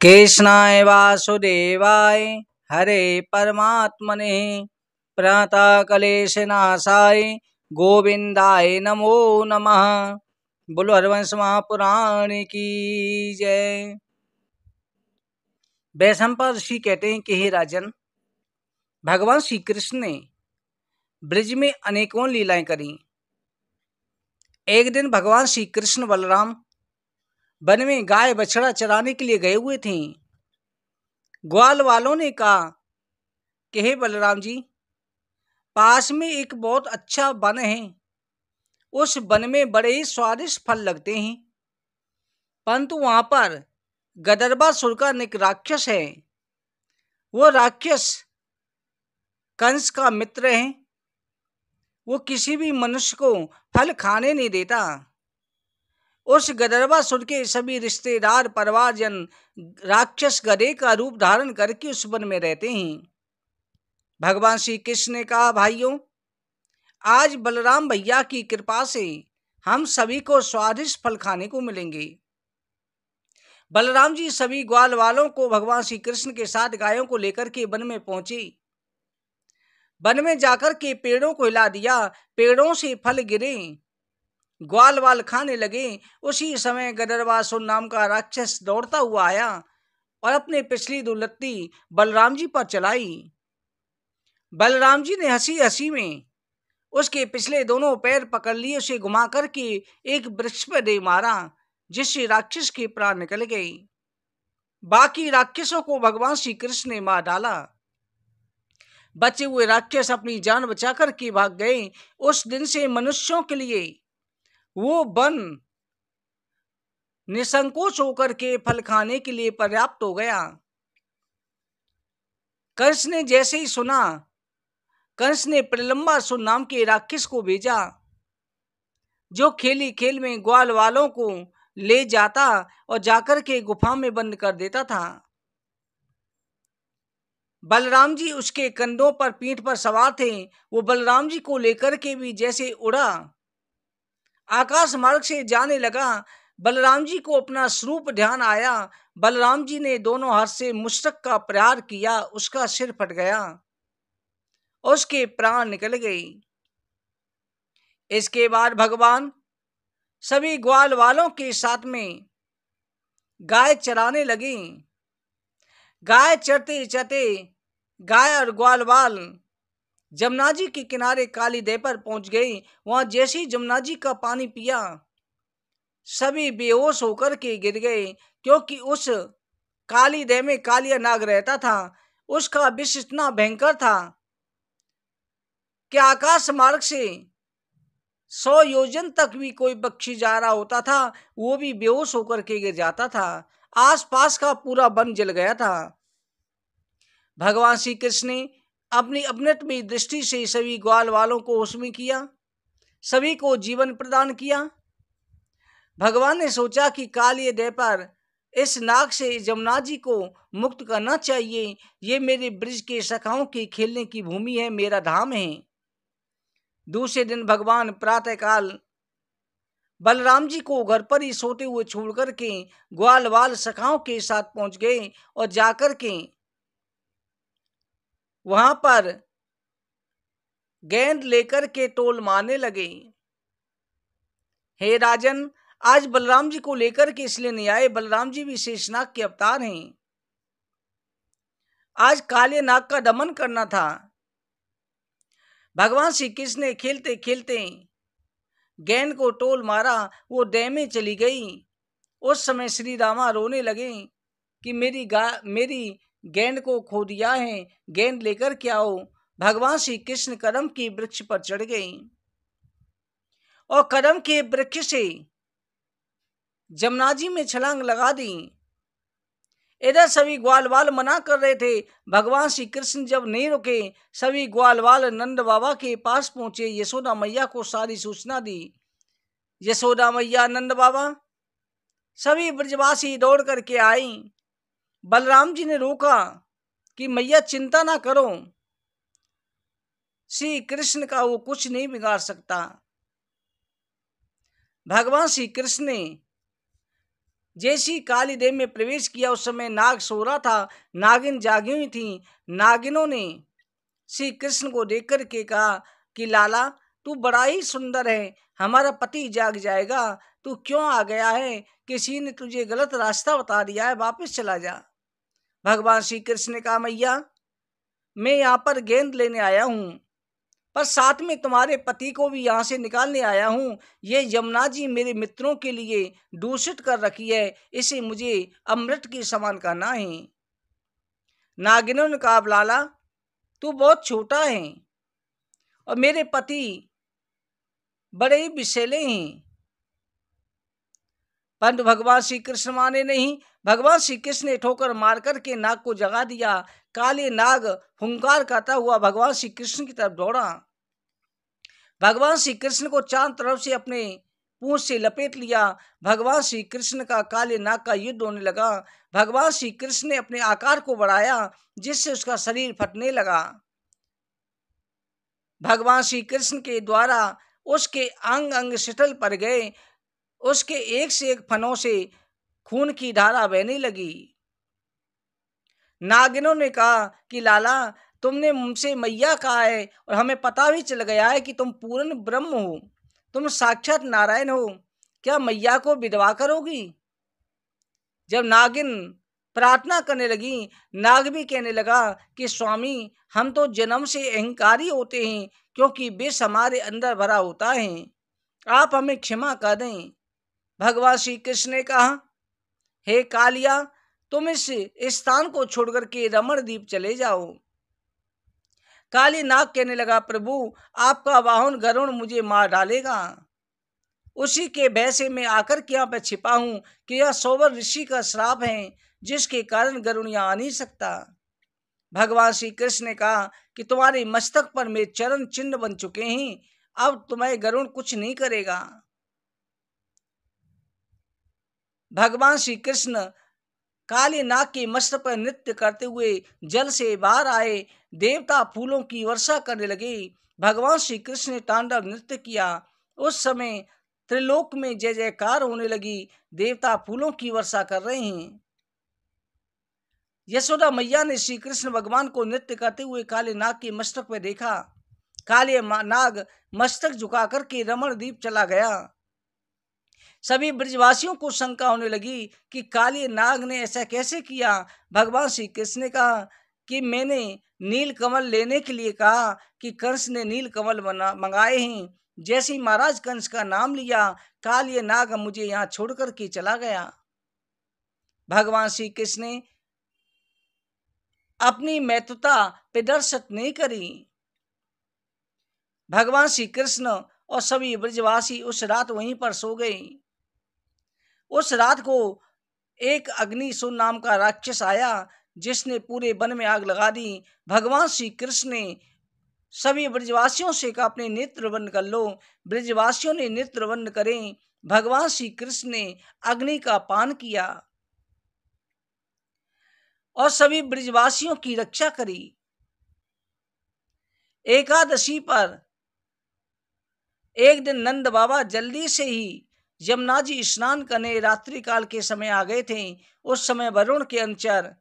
कृष्णाय वासुदेवाय हरे परमात्मने प्रणतक्लेशनाशाय गोविंदाय नमो नमः। बोलो हरवंश महापुराण की जय। वैशंपायन ऋषि कहते हैं कि हे राजन, भगवान श्री कृष्ण ने ब्रज में अनेकों लीलाएं करी। एक दिन भगवान श्री कृष्ण बलराम वन में गाय बछड़ा चराने के लिए गए हुए थे। ग्वाल वालों ने कहा कि हे बलराम जी, पास में एक बहुत अच्छा वन है, उस वन में बड़े ही स्वादिष्ट फल लगते हैं, परंतु वहां पर गदर्भासुर का एक राक्षस है। वो राक्षस कंस का मित्र है। वो किसी भी मनुष्य को फल खाने नहीं देता। उस गदर्भासुर के सभी रिश्तेदार परिवारजन राक्षस गधे का रूप धारण करके उस वन में रहते हैं। भगवान श्री कृष्ण ने कहा, भाइयों, आज बलराम भैया की कृपा से हम सभी को स्वादिष्ट फल खाने को मिलेंगे। बलराम जी सभी ग्वाल वालों को भगवान श्री कृष्ण के साथ गायों को लेकर के वन में पहुंचे। वन में जाकर के पेड़ों को हिला दिया, पेड़ों से फल गिरे, ग्वाल वाल खाने लगे। उसी समय गदर्भासुर नाम का राक्षस दौड़ता हुआ आया और अपने पिछली दो लत्ती बलराम जी पर चलाई। बलराम जी ने हंसी हंसी में उसके पिछले दोनों पैर पकड़ लिए, उसे घुमा करके एक वृक्ष पर दे मारा, जिससे राक्षस के प्राण निकल गए। बाकी राक्षसों को भगवान श्री कृष्ण ने मार डाला। बचे हुए राक्षस अपनी जान बचा करके भाग गए। उस दिन से मनुष्यों के लिए वो वन निसंकोच होकर के फल खाने के लिए पर्याप्त हो गया। कंस ने जैसे ही सुना, कंस ने प्रलंबासुर नाम के राक्षस को भेजा, जो खेली खेल में ग्वाल वालों को ले जाता और जाकर के गुफा में बंद कर देता था। बलराम जी उसके कंधों पर, पीठ पर सवार थे। वो बलराम जी को लेकर के भी जैसे उड़ा, आकाश मार्ग से जाने लगा। बलराम जी को अपना स्वरूप ध्यान आया। बलराम जी ने दोनों हाथ से मुश्तक का प्रहार किया, उसका सिर फट गया, उसके प्राण निकल गए। इसके बाद भगवान सभी ग्वाल वालों के साथ में गाय चराने लगे। गाय चरते चरते गाय और ग्वाल वाल जमुना जी के किनारे काली देह पर पहुंच गई। वहां जैसे ही जमुना जी का पानी पिया, सभी बेहोश होकर के गिर गए, क्योंकि उस काली देह में कालिया नाग रहता था। उसका विष इतना भयंकर था कि आकाश मार्ग से 100 योजन तक भी कोई पक्षी जा रहा होता था, वो भी बेहोश होकर के गिर जाता था। आसपास का पूरा वन जल गया था। भगवान श्री कृष्ण ने अपनी अपनत्व दृष्टि से सभी ग्वाल वालों को होश में किया, सभी को जीवन प्रदान किया। भगवान ने सोचा कि कालिए देह पर इस नाग से जमुना जी को मुक्त करना चाहिए। ये मेरे ब्रज के सखाओं के खेलने की भूमि है, मेरा धाम है। दूसरे दिन भगवान प्रातःकाल बलराम जी को घर पर ही सोते हुए छोड़ करके ग्वाल वाल सखाओं के साथ पहुंच गए और जाकर के वहां पर गेंद लेकर के टोल मारने लगे। हे राजन, आज बलराम जी को लेकर के इसलिए नहीं आए, बलराम जी भी शेषनाग के अवतार हैं। आज काले नाग का दमन करना था। भगवान श्री कृष्ण ने खेलते खेलते गेंद को टोल मारा, वो देह में चली गई। उस समय श्री रामा रोने लगे कि मेरी गेंद को खो दिया है, गेंद लेकर के आओ। भगवान श्री कृष्ण कदम के वृक्ष पर चढ़ गए और कदम के वृक्ष से जमुना जी में छलांग लगा दी। इधर सभी ग्वाल वाल मना कर रहे थे। भगवान श्री कृष्ण जब नहीं रुके, सभी ग्वाल वाल नंद बाबा के पास पहुंचे, यशोदा मैया को सारी सूचना दी। यशोदा मैया, नंद बाबा, सभी ब्रजवासी दौड़ करके आई। बलराम जी ने रोका कि मैया चिंता ना करो, श्री कृष्ण का वो कुछ नहीं बिगाड़ सकता। भगवान श्री कृष्ण ने जैसी काली देव में प्रवेश किया उस समय नाग सो रहा था, नागिन जागी हुई थी। नागिनों ने श्री कृष्ण को देख कर के कहा कि लाला तू बड़ा ही सुंदर है, हमारा पति जाग जाएगा, तू क्यों आ गया है? किसी ने तुझे गलत रास्ता बता दिया है, वापस चला जा। भगवान श्री कृष्ण ने कहा मैया मैं यहाँ पर गेंद लेने आया हूँ, पर साथ में तुम्हारे पति को भी यहाँ से निकालने आया हूँ। ये यमुना जी मेरे मित्रों के लिए दूषित कर रखी है, इसे मुझे अमृत के समान करना है। नागिनों ने कहा लाला तू बहुत छोटा है और मेरे पति बड़े ही विषैले हैं। परंतु भगवान श्री कृष्ण माने नहीं। भगवान श्री कृष्ण ने ठोकर मार करके नाग को जगा दिया। काले नाग हुंकार करता हुआ भगवान श्री कृष्ण की तरफ दौड़ा। भगवान श्री कृष्ण को चारों तरफ से अपने पूंछ से लपेट लिया। भगवान श्री कृष्ण का काले नाग का युद्ध होने लगा। भगवान श्री कृष्ण ने अपने आकार को बढ़ाया, जिससे उसका शरीर फटने लगा। भगवान श्री कृष्ण के द्वारा उसके अंग अंग शिथिल पड़ गए। उसके एक से एक फनों से खून की धारा बहने लगी। नागिनों ने कहा कि लाला तुमने मुझसे मैया कहा है और हमें पता भी चल गया है कि तुम पूर्ण ब्रह्म हो, तुम साक्षात नारायण हो, क्या मैया को विधवा करोगी? जब नागिन प्रार्थना करने लगी, नाग भी कहने लगा कि स्वामी हम तो जन्म से अहंकारी होते हैं, क्योंकि विष हमारे अंदर भरा होता है, आप हमें क्षमा कर दें। भगवान श्री कृष्ण ने कहा हे कालिया तुम इस स्थान को छोड़कर के रमण द्वीप चले जाओ। काली नाग कहने लगा प्रभु आपका वाहन गरुण मुझे मार डालेगा, उसी के भय से मैं आकर के यहाँ पे छिपा हूं कि यह सोबर ऋषि का श्राप है, जिसके कारण गरुण यहाँ आ नहीं सकता। भगवान श्री कृष्ण ने कहा कि तुम्हारे मस्तक पर मेरे चरण चिन्ह बन चुके हैं, अब तुम्हें गरुण कुछ नहीं करेगा। भगवान श्री कृष्ण काले नाग के मस्तक पर नृत्य करते हुए जल से बाहर आए। देवता फूलों की वर्षा करने लगे। भगवान श्री कृष्ण ने तांडव नृत्य किया। उस समय त्रिलोक में जय जयकार होने लगी। देवता फूलों की वर्षा कर रहे हैं। यशोदा मैया ने श्री कृष्ण भगवान को नृत्य करते हुए काले नाग के मस्तक पर देखा। काले नाग मस्तक झुका करके रमण द्वीप चला गया। सभी ब्रजवासियों को शंका होने लगी कि काले नाग ने ऐसा कैसे किया। भगवान श्री कृष्ण ने कहा कि मैंने नील कमल लेने के लिए कहा कि कंस ने नील कमल मंगाए हैं। जैसे ही महाराज कंस का नाम लिया, काले नाग मुझे यहाँ छोड़कर के चला गया। भगवान श्री कृष्ण ने अपनी महत्वता प्रदर्शित नहीं करी। भगवान श्री कृष्ण और सभी ब्रजवासी उस रात वहीं पर सो गए। उस रात को एक अग्निसुर नाम का राक्षस आया, जिसने पूरे वन में आग लगा दी। भगवान श्री कृष्ण ने सभी ब्रजवासियों से कहा अपने नेत्र बंद कर लो। ब्रजवासियों ने नेत्र बंद करें। भगवान श्री कृष्ण ने अग्नि का पान किया और सभी ब्रजवासियों की रक्षा करी। एकादशी पर एक दिन नंद बाबा जल्दी से ही यमुना जी स्नान करने रात्रि काल के समय आ गए थे। उस समय वरुण के अनुचर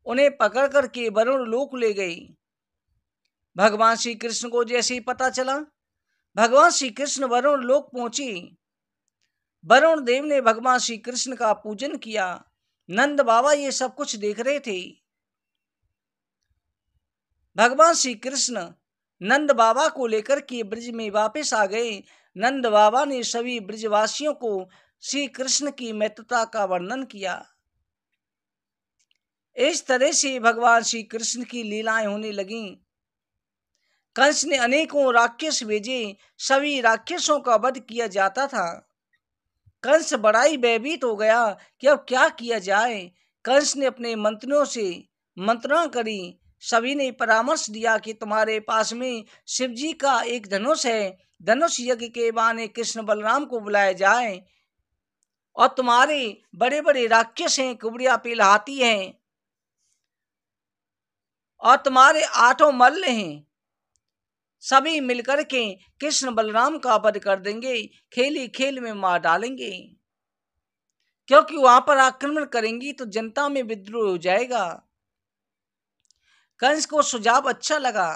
उन्हें पकड़ करके वरुण लोक ले गए। भगवान श्री कृष्ण को जैसे ही पता चला, भगवान श्री कृष्ण वरुण लोक पहुंचे। वरुण देव ने भगवान श्री कृष्ण का पूजन किया। नंद बाबा ये सब कुछ देख रहे थे। भगवान श्री कृष्ण नंद बाबा को लेकर के ब्रज में वापस आ गए। नंद बाबा ने सभी ब्रजवासियों को श्री कृष्ण की महत्वता का वर्णन किया। इस तरह से भगवान श्री कृष्ण की लीलाएं होने लगीं। कंस ने अनेकों राक्षस भेजे, सभी राक्षसों का वध किया जाता था। कंस बड़ा ही भयभीत हो गया कि अब क्या किया जाए। कंस ने अपने मंत्रियों से मंत्रणा करी। सभी ने परामर्श दिया कि तुम्हारे पास में शिव जी का एक धनुष है, धनुष यज्ञ के बहाने कृष्ण बलराम को बुलाया जाए। और तुम्हारे बड़े बड़े राक्षस हैं, कुबड़िया पील हाथी हैं, और तुम्हारे 8 मल्ल हैं, सभी मिलकर के कृष्ण बलराम का वध कर देंगे, खेल ही खेल में मार डालेंगे। क्योंकि वहां पर आक्रमण करेंगी तो जनता में विद्रोह हो जाएगा। कंस को सुझाव अच्छा लगा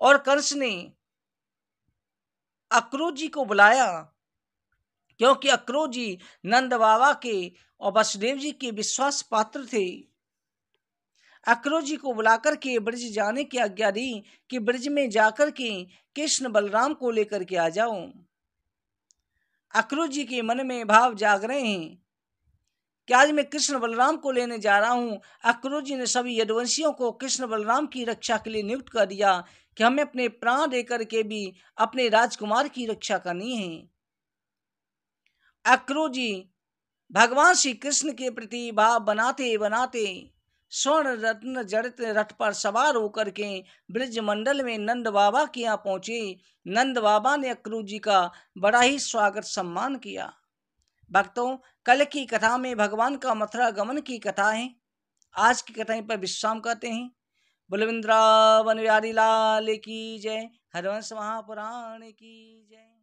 और कंस ने अक्रूर जी को बुलाया, क्योंकि अक्रूर जी नंद बाबा के और वसुदेव जी के विश्वास पात्र थे। अक्रूर जी को बुलाकर के ब्रज जाने की आज्ञा दी कि ब्रज में जाकर के कृष्ण बलराम को लेकर के आ जाओ। अक्रूर जी के मन में भाव जाग रहे हैं कि आज मैं कृष्ण बलराम को लेने जा रहा हूं। अक्रूर जी ने सभी यदुवंशियों को कृष्ण बलराम की रक्षा के लिए नियुक्त कर दिया कि हमें अपने प्राण देकर के भी अपने राजकुमार की रक्षा करनी है। अक्रूर जी भगवान श्री कृष्ण के प्रति भाव बनाते बनाते स्वर्ण रत्न जड़ित रथ पर सवार होकर के ब्रज मंडल में नंद बाबा के यहाँ पहुंचे। नंद बाबा ने अक्रूर जी का बड़ा ही स्वागत सम्मान किया। भक्तों, कल की कथा में भगवान का मथुरा गमन की कथा है। आज की कथा पर विश्राम करते हैं। बोल वृंदावन बिहारी लाल की जय। हरवंश महापुराण की जय।